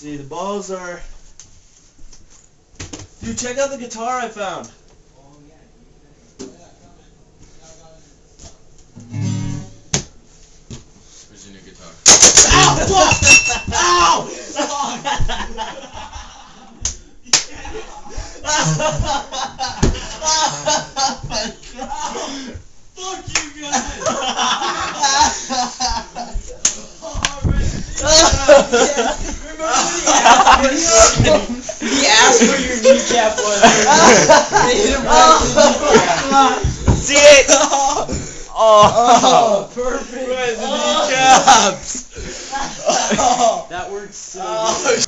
See, the balls are... Dude, check out the guitar I found. Where's your new guitar? Ow! Fuck! Ow! Oh my god! Fuck you guys! He asked where your kneecap was. See it? Oh, perfect. Where's the kneecaps? That works so good.